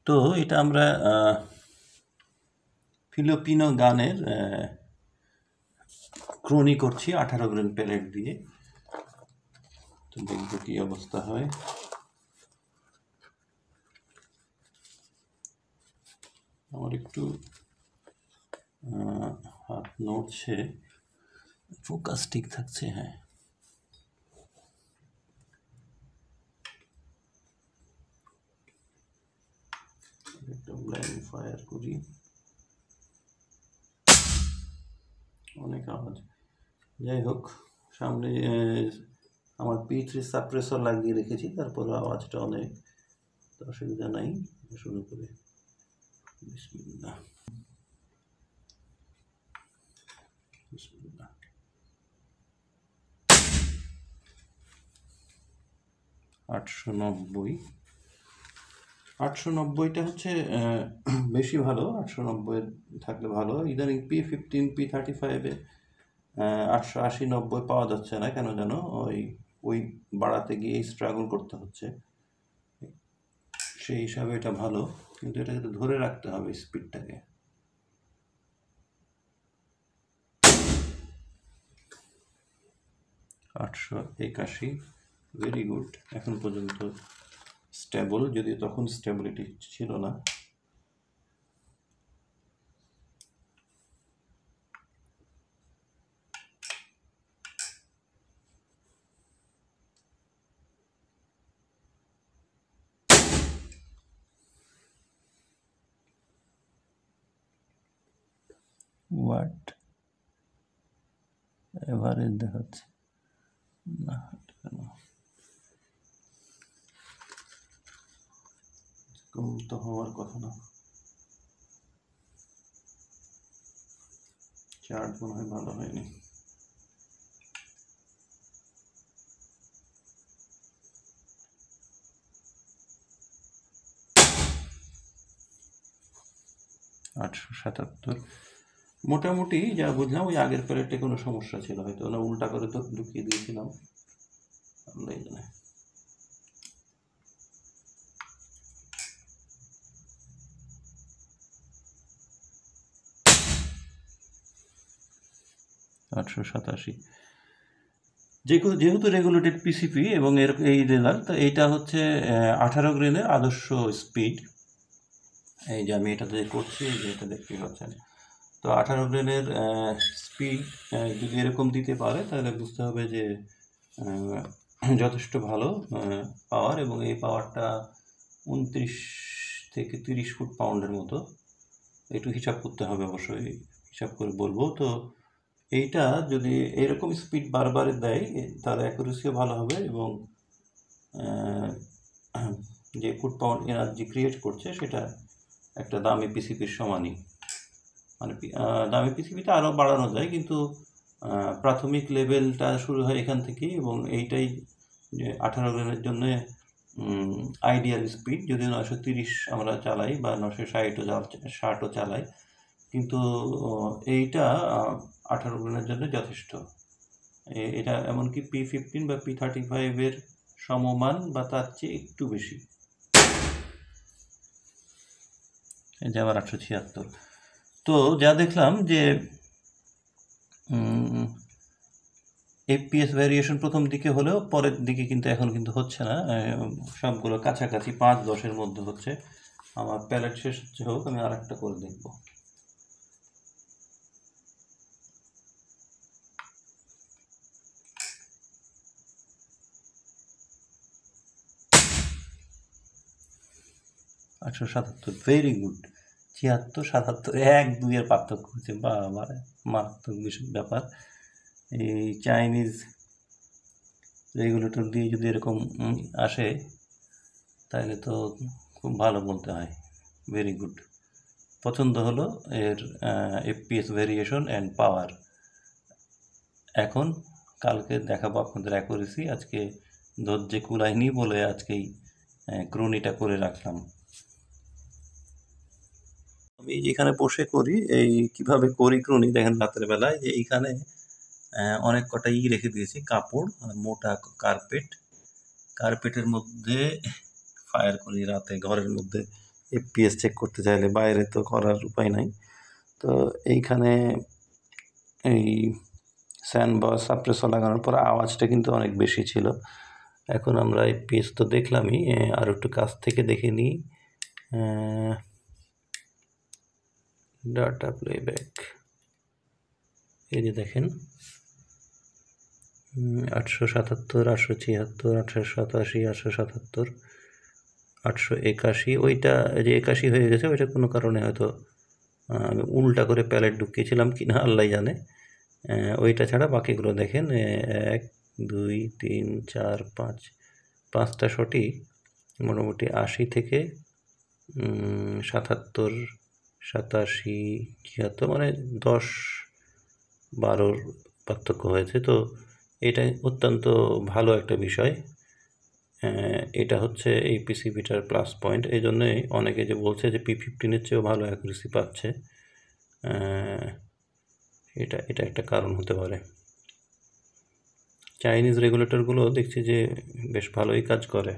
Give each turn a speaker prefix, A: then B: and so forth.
A: তো এটা আমরা ফিলিপিনো গানের ক্রোনি করছি 18 গ্রেন প্যালেট দিয়ে। তো দেখবো কি অবস্থা হয়। আমার একটু হাত নড়ছে, ফোকাস ঠিক থাকছে। হ্যাঁ, একটা ব্লাইন্ড ফায়ার করি, অনেক আওয়াজ। যাই হোক, সামনে আমার P3 সাপ্রেসর লাগিয়ে রেখেছি, তারপর আওয়াজটা অনেক, অসুবিধা নাই। শুরু করে বিসমিল্লাহ। 890টা হচ্ছে বেশি ভালো। 890 থাকলে ভালো। ইদানিং P15 P35-এ 880-90 পাওয়া যাচ্ছে না কেন যেন, ওই বাড়াতে গিয়ে স্ট্রাগল করতে হচ্ছে। সেই হিসাবে এটা ভালো, কিন্তু এটাকে তো ধরে রাখতে হবে স্পিডটাকে। $881, ভেরি গুড। এখন পর্যন্ত স্টেবল, যদিও তখন স্টেবিলিটি ছিল না। হোয়াট এভারেজ দেখাচ্ছে না, কম তো হওয়ার কথা না। চার্ট মনে হয় ভালো হয়নি। $877 মোটামুটি যা বুঝলাম। ওই আগের প্যালেটে কোনো সমস্যা ছিল হয়তো, না উল্টা করে তো ঢুকিয়ে দিয়েছিলাম, আল্লাহ জানে। $887। যেহেতু রেগুলেটেড পিসিপি এবং এই রেজাল্ট, তো এইটা হচ্ছে 18 গ্রেনের আদর্শ স্পিড। এই যে আমি এটাতে করছি, যেটা দেখতে পাচ্ছেন। তো 18 গ্রেনের স্পিড যদি এরকম দিতে পারে, তাহলে বুঝতে হবে যে যথেষ্ট ভালো পাওয়ার। এবং এই পাওয়ারটা 29 থেকে 30 ফুট পাউন্ডের মতো। একটু হিসাব করতে হবে, অবশ্যই হিসাব করে বলবো। তো এইটা যদি এরকম স্পিড বারবার দেয়, তার অ্যাকুরেসিও ভালো হবে, এবং যে ফুট পাউন্ড এনার্জি ক্রিয়েট করছে সেটা একটা দামি পিসিপির সমানই। মানে দামি পিসিপিতে আরও বাড়ানো যায়, কিন্তু প্রাথমিক লেভেলটা শুরু হয় এখান থেকেই। এবং এইটাই 18 গ্রেনের জন্য আইডিয়াল স্পিড। যদি 930 আমরা চালাই বা 960ও চালাই, কিন্তু এইটা 18 গ্রেনের জন্য যথেষ্ট। এটা এমনকি P15 বা P35-এর সমমান বা তার চেয়ে একটু বেশি। এই যে আবার 876। তো যা দেখলাম যে FPS ভ্যারিয়েশন প্রথম দিকে হলেও পরের দিকে কিন্তু এখন কিন্তু হচ্ছে না। সবগুলো কাছাকাছি 5-10-এর মধ্যে হচ্ছে। আমার প্যালেট শেষ হচ্ছে হোক, আমি আর একটা করে দেখব। $877, ভেরি গুড। 76, 77, 1-2-এর পার্থক্য হচ্ছে। বা মারাত্মক ব্যাপার। এই চাইনিজ রেগুলেটর দিয়ে যদি এরকম আসে, তাহলে তো খুব ভালো বলতে হয়। ভেরি গুড, পছন্দ হলো এর FPS ভেরিয়েশন অ্যান্ড পাওয়ার। এখন কালকে দেখাবো আপনাদের অ্যাকুরেসি। আজকে ধৈর্যে কুলায়নি বলে আজকেই ক্রোনিটা করে রাখলাম। আমি যেখানে বসে করি, এই কিভাবে করি ক্রোনি দেখেন। রাতের বেলায় যে এইখানে অনেক কটা রেখে দিয়েছি, কাপড় আর মোটা কার্পেটের মধ্যে ফায়ার করি রাতে, ঘরের মধ্যে এফপিএস চেক করতে চাইলে, বাইরে তো করার উপায় নাই। তো এইখানে এই স্যান্ড বা সাপ্রেসর লাগানোর পর আওয়াজটা কিন্তু অনেক বেশি ছিল। এখন আমরা এফপিএস তো দেখলামই, আর একটু কাছ থেকে দেখে নিই। ডাটা প্লেব্যাক, এই যে দেখেন 877, 876, 887, 877, 881। ওইটা যে 81 হয়ে গেছে, ওইটা কোনো কারণে হয়তো আমি উল্টা করে প্যালেট ঢুকিয়েছিলাম কিনা আল্লাহ জানে। ওইটা ছাড়া বাকিগুলো দেখেন 1 2 3 4 5, 5টা শটই মোটামুটি 80 থেকে 77, 87, 76, মানে 10-12 পার্থক্য হয়েছে। তো এটা অত্যন্ত ভালো একটা বিষয়। এটা হচ্ছে এই পিসিবিটার প্লাস পয়েন্ট। এই জন্যই অনেকে যে বলছে যে P15 চেয়েও ভালো অ্যাকুরেসি পাচ্ছে, এটা একটা কারণ হতে পারে। চাইনিজ রেগুলেটরগুলো দেখছি যে বেশ ভালোই কাজ করে।